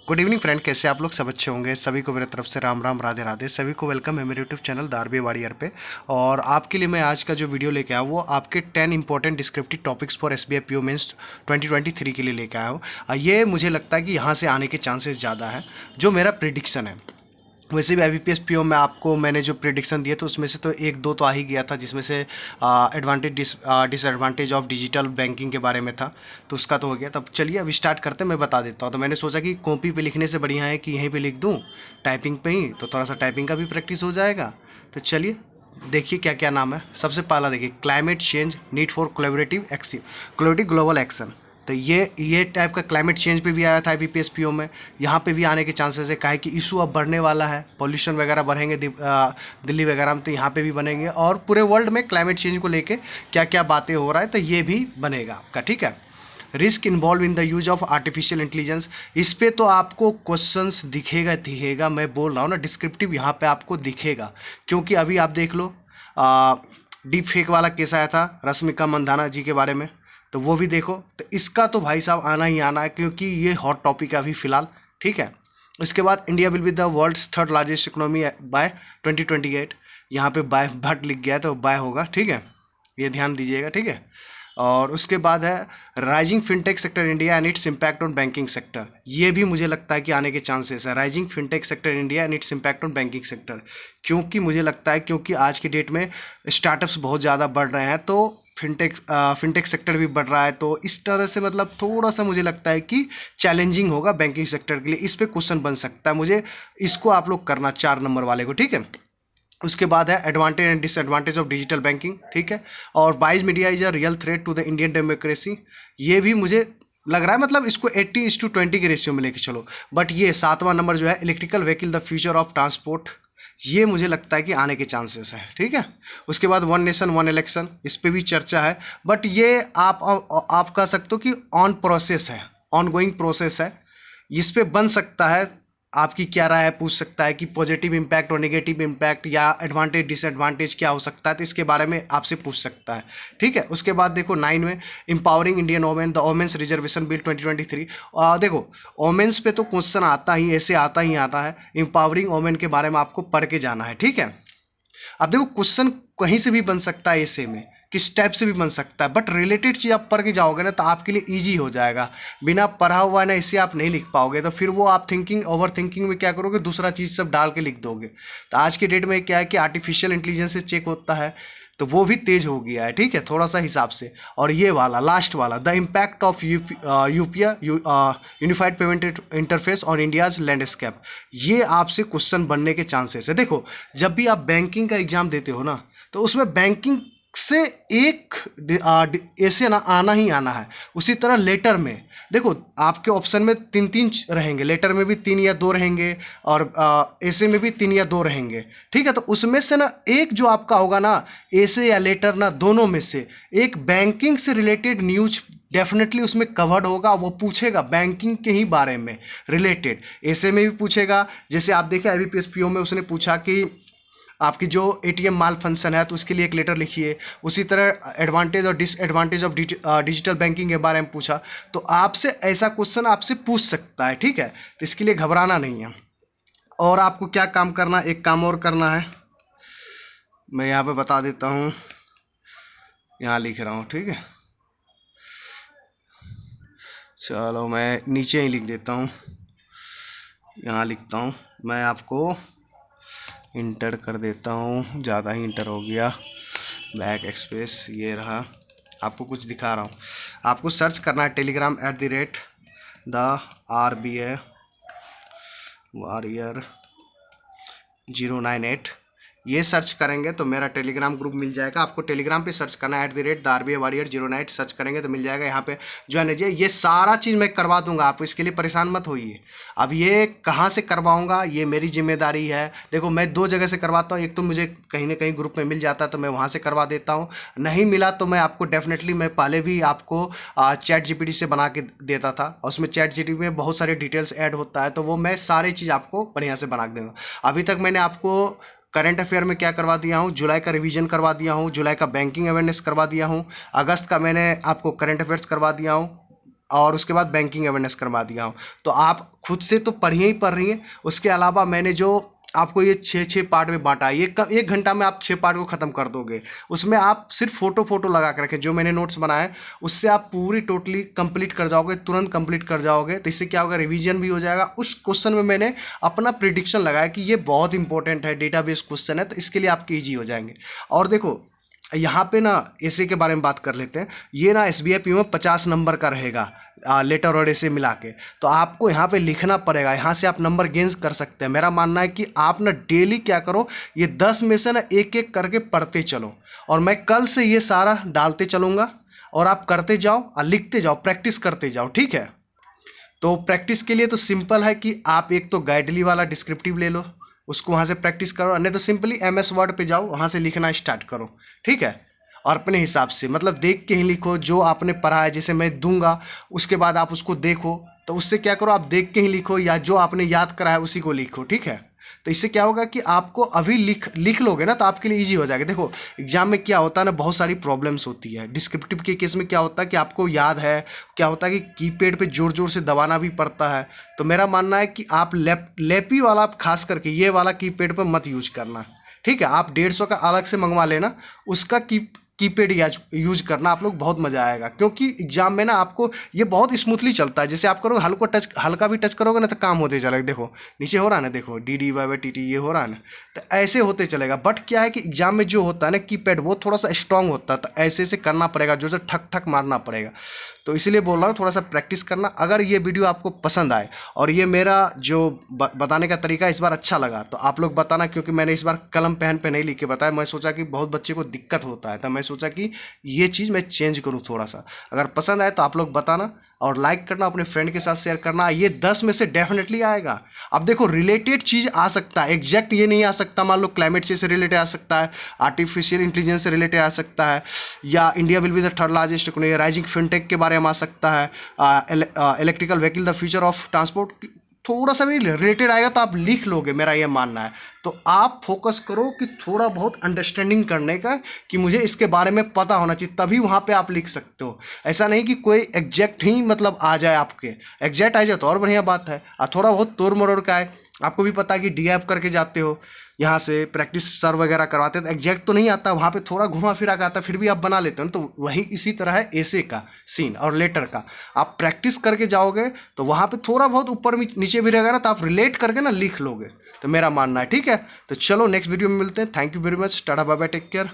Good evening friend, कैसे आप लोग? सब अच्छे होंगे। सभी को मेरे तरफ से राम राम, राधे राधे। सभी को वेलकम है मेरे यूट्यूब चैनल दारबे वारियर पे। और आपके लिए मैं आज का जो वीडियो लेके आया हूँ वो आपके 10 important descriptive topics for SBI PO mains 2023 के लिए लेके आया हूँ। ये मुझे लगता है कि यहाँ से आने के चांसेस ज़्यादा है, जो मेरा प्रिडिक्शन है। वैसे भी आईबीपीएस पीओ में आपको मैंने जो प्रिडिक्शन दिए तो उसमें से तो एक दो तो आ ही गया था, जिसमें से advantage disadvantage of digital banking के बारे में था। तो उसका तो हो गया। तब चलिए अभी स्टार्ट करते हैं, मैं बता देता हूँ। तो मैंने सोचा कि कॉपी पे लिखने से बढ़िया है कि यहीं पे लिख दूँ टाइपिंग पे ही, तो थोड़ा सा टाइपिंग का भी प्रैक्टिस हो जाएगा। तो चलिए देखिए क्या क्या नाम है। सबसे पहला देखिए, climate change need for collaborative global action. तो ये टाइप का क्लाइमेट चेंज पे भी आया था आईबीपीएस पीओ में। यहाँ पे भी आने के चांसेस है, काहे कि इशू अब बढ़ने वाला है, पॉल्यूशन वगैरह बढ़ेंगे दिल्ली वगैरह में, तो यहाँ पे भी बनेंगे। और पूरे वर्ल्ड में क्लाइमेट चेंज को लेके क्या क्या बातें हो रहा है, तो ये भी बनेगा आपका। ठीक है। Risk involve in the use of artificial intelligence, इस पे तो आपको क्वेश्चंस दिखेगा, मैं बोल रहा हूँ ना, डिस्क्रिप्टिव यहाँ पे आपको दिखेगा। क्योंकि अभी आप देख लो, डीप फेक वाला केस आया था रश्मिका मंदाना जी के बारे में, तो वो भी देखो। तो इसका तो भाई साहब आना ही आना है, क्योंकि ये हॉट टॉपिक है अभी फिलहाल। ठीक है। इसके बाद India will be the world's third largest economy by 2028। यहाँ पे बाय भट लिख गया है तो बाय होगा। ठीक है, ये ध्यान दीजिएगा। ठीक है। और उसके बाद है rising fintech sector India and its impact on banking sector. ये भी मुझे लगता है कि आने के चांसेस है, rising fintech sector India and its impact on banking sector. क्योंकि मुझे लगता है, क्योंकि आज की डेट में स्टार्टअप्स बहुत ज़्यादा बढ़ रहे हैं, तो फिनटेक सेक्टर भी बढ़ रहा है। तो इस तरह से मतलब थोड़ा सा मुझे लगता है कि चैलेंजिंग होगा बैंकिंग सेक्टर के लिए। इस पे क्वेश्चन बन सकता है मुझे, इसको आप लोग करना 4 नंबर वाले को। ठीक है। उसके बाद है advantage and disadvantage of digital banking. ठीक है। और wise media is a real threat to the Indian democracy. ये भी मुझे लग रहा है, मतलब इसको 80:20 के रेशियो में लेके चलो। बट ये 7वां नंबर जो है, electrical vehicle the future of transport, ये मुझे लगता है कि आने के चांसेस है। ठीक है। उसके बाद वन नेशन वन इलेक्शन, इस पे भी चर्चा है। बट ये आप कह सकते हो कि ऑन प्रोसेस है, ऑन गोइंग प्रोसेस है। इस पे बन सकता है। आपकी क्या राय है, पूछ सकता है कि पॉजिटिव इम्पैक्ट और नेगेटिव इम्पैक्ट या एडवांटेज डिसएडवांटेज क्या हो सकता है, तो इसके बारे में आपसे पूछ सकता है। ठीक है। उसके बाद देखो 9 में, empowering Indian women the women's reservation bill 2023। देखो वोमेन्स पे तो क्वेश्चन आता ही, ऐसे आता ही आता है। इंपावरिंग वोमेन के बारे में आपको पढ़ के जाना है। ठीक है। अब देखो क्वेश्चन कहीं से भी बन सकता है, ऐसे में किस टाइप से भी बन सकता है, बट रिलेटेड चीज आप पढ़ के जाओगे ना तो आपके लिए इजी हो जाएगा। बिना पढ़ा हुआ ना इसे आप नहीं लिख पाओगे, तो फिर वो आप थिंकिंग ओवर थिंकिंग में क्या करोगे, दूसरा चीज सब डाल के लिख दोगे। तो आज के डेट में क्या है कि आर्टिफिशियल इंटेलिजेंस से चेक होता है, तो वो भी तेज हो गया है। ठीक है, थोड़ा सा हिसाब से। और ये वाला लास्ट वाला, the impact of UPI unified payment interface on India's landscape, ये आपसे क्वेश्चन बनने के चांसेस है। देखो जब भी आप बैंकिंग का एग्जाम देते हो ना, तो उसमें बैंकिंग से एक ऐसे ना आना ही आना है। उसी तरह लेटर में देखो, आपके ऑप्शन में 3-3 रहेंगे, लेटर में भी 3 या 2 रहेंगे, और ऐसे में भी 3 या 2 रहेंगे। ठीक है। तो उसमें से ना एक जो आपका होगा ना, ऐसे या लेटर ना, दोनों में से एक बैंकिंग से रिलेटेड न्यूज डेफिनेटली उसमें कवर्ड होगा। वो पूछेगा बैंकिंग के ही बारे में रिलेटेड, ऐसे में भी पूछेगा। जैसे आप देखें आईबीपीएस पीओ में उसने पूछा कि आपकी जो एटीएम माल फंक्शन है, तो उसके लिए एक लेटर लिखिए। उसी तरह एडवांटेज और डिसएडवांटेज ऑफ डिजिटल बैंकिंग के बारे में पूछा। तो आपसे ऐसा क्वेश्चन आपसे पूछ सकता है। ठीक है। तो इसके लिए घबराना नहीं है। और आपको क्या काम करना, एक काम और करना है, मैं यहाँ पे बता देता हूँ, यहाँ लिख रहा हूँ। ठीक है, चलो मैं नीचे ही लिख देता हूँ, यहाँ लिखता हूँ। मैं आपको इंटर कर देता हूँ, ज़्यादा ही इंटर हो गया, बैक एक्सप्रेस ये रहा। आपको कुछ दिखा रहा हूँ, आपको सर्च करना है टेलीग्राम @RBA वारियर 098। ये सर्च करेंगे तो मेरा टेलीग्राम ग्रुप मिल जाएगा। आपको टेलीग्राम पे सर्च करना है @RBA वारियर 098, सर्च करेंगे तो मिल जाएगा। यहाँ पे ज्वाइन कीजिए। ये सारा चीज़ मैं करवा दूंगा, आप इसके लिए परेशान मत होइए। अब ये कहाँ से करवाऊंगा, ये मेरी जिम्मेदारी है। देखो मैं 2 जगह से करवाता हूँ, एक तो मुझे कहीं ना कहीं ग्रुप में मिल जाता है तो मैं वहाँ से करवा देता हूँ, नहीं मिला तो मैं आपको डेफिनेटली, मैं पहले भी आपको चैट जीपीटी से बना के देता था, और उसमें चैट जीपीटी में बहुत सारे डिटेल्स ऐड होता है, तो वो मैं सारी चीज़ आपको बढ़िया से बना के दूँगा। अभी तक मैंने आपको करंट अफेयर में क्या करवा दिया हूँ, जुलाई का रिवीजन करवा दिया हूँ, जुलाई का बैंकिंग अवेयरनेस करवा दिया हूँ, अगस्त का मैंने आपको करंट अफेयर्स करवा दिया हूँ, और उसके बाद बैंकिंग अवेयरनेस करवा दिया हूँ। तो आप खुद से तो पढ़िए ही पढ़ रही हैं, उसके अलावा मैंने जो आपको ये 6 पार्ट में बांटा है, ये 1 घंटा में आप 6 पार्ट को ख़त्म कर दोगे। उसमें आप सिर्फ फोटो लगा के रखें, जो मैंने नोट्स बनाए उससे आप पूरी टोटली कंप्लीट कर जाओगे, तुरंत कंप्लीट कर जाओगे। तो इससे क्या होगा, रिवीजन भी हो जाएगा। उस क्वेश्चन में मैंने अपना प्रिडिक्शन लगाया कि ये बहुत इंपॉर्टेंट है, डेटाबेस क्वेश्चन है, तो इसके लिए आपके ईजी हो जाएंगे। और देखो यहाँ पे ना ऐसे के बारे में बात कर लेते हैं। ये ना SBI PO में 50 नंबर का रहेगा, लेटर और ऐसे मिला के। तो आपको यहाँ पे लिखना पड़ेगा, यहाँ से आप नंबर गेन कर सकते हैं। मेरा मानना है कि आप ना डेली क्या करो, ये 10 में से ना एक एक करके पढ़ते चलो, और मैं कल से ये सारा डालते चलूँगा, और आप करते जाओ और लिखते जाओ, प्रैक्टिस करते जाओ, ठीक है। तो प्रैक्टिस के लिए तो सिंपल है कि आप एक तो गाइडली वाला डिस्क्रिप्टिव ले लो, उसको वहाँ से प्रैक्टिस करो, नहीं तो सिंपली MS वर्ड पे जाओ, वहाँ से लिखना स्टार्ट करो, ठीक है। और अपने हिसाब से मतलब देख के ही लिखो, जो आपने पढ़ा है, जैसे मैं दूंगा उसके बाद आप उसको देखो, तो उससे क्या करो, आप देख के ही लिखो, या जो आपने याद करा है उसी को लिखो, ठीक है। तो इससे क्या होगा कि आपको अभी लिख लोगे ना, तो आपके लिए इजी हो जाएगा। देखो एग्जाम में क्या होता है ना, बहुत सारी प्रॉब्लम्स होती है। डिस्क्रिप्टिव के केस में क्या होता है कि आपको याद है, क्या होता है कि कीपैड पे जोर जोर से दबाना भी पड़ता है। तो मेरा मानना है कि आप लेपी वाला, आप खास करके ये वाला कीपैड पर मत यूज करना, ठीक है। आप 150 का अलग से मंगवा लेना, उसका कीपैड यूज करना, आप लोग बहुत मजा आएगा। क्योंकि एग्जाम में ना आपको ये बहुत स्मूथली चलता है, जैसे आप करोगे हल्का भी टच करोगे ना, तो काम होते चलेगा। देखो नीचे हो रहा है ना, देखो DDYYTT ये हो रहा है ना, तो ऐसे होते चलेगा। बट क्या है कि एग्जाम में जो होता है ना कीपैड, वो थोड़ा सा स्ट्रांग होता है, तो ऐसे ऐसे करना पड़ेगा, जो से ठक ठक मारना पड़ेगा। तो इसलिए बोल रहा हूँ थोड़ा सा प्रैक्टिस करना। अगर ये वीडियो आपको पसंद आए और ये मेरा जो बताने का तरीका इस बार अच्छा लगा, तो आप लोग बताना, क्योंकि मैंने इस बार कलम पेन पे नहीं लिख के बताया। मैं सोचा कि बहुत बच्चे को दिक्कत होता है, तो मैं सोचा कि ये चीज़ मैं चेंज करूँ थोड़ा सा। अगर पसंद आए तो आप लोग बताना, और लाइक करना, अपने फ्रेंड के साथ शेयर करना। ये 10 में से डेफिनेटली आएगा। अब देखो रिलेटेड चीज़ आ सकता है, एग्जैक्ट ये नहीं आ सकता। मान लो क्लाइमेट चेंज से रिलेटेड आ सकता है, आर्टिफिशियल इंटेलिजेंस से रिलेटेड आ सकता है, या India will be the third largest economy, rising fintech के बारे में आ सकता है, electrical vehicle the future of transport. थोड़ा सा भी रिलेटेड आएगा तो आप लिख लोगे, मेरा ये मानना है। तो आप फोकस करो कि थोड़ा बहुत अंडरस्टैंडिंग करने का, कि मुझे इसके बारे में पता होना चाहिए, तभी वहाँ पे आप लिख सकते हो। ऐसा नहीं कि कोई एग्जैक्ट ही मतलब आ जाए, आपके एग्जैक्ट आ जाए तो और बढ़िया बात है, और थोड़ा बहुत तोड़ मरोड़ का है। आपको भी पता है कि DIF करके जाते हो, यहाँ से प्रैक्टिस सर वगैरह करवाते हैं, तो एग्जैक्ट तो नहीं आता, वहाँ पे थोड़ा घुमा फिरा के आता, फिर भी आप बना लेते हो। तो वही इसी तरह है ऐसे का सीन और लेटर का। आप प्रैक्टिस करके जाओगे तो वहाँ पे थोड़ा बहुत ऊपर नीचे भी रहेगा ना, तो आप रिलेट करके ना लिख लोगे। तो मेरा मानना है, ठीक है। तो चलो नेक्स्ट वीडियो में मिलते हैं। Thank you very much, tata bye bye, take care.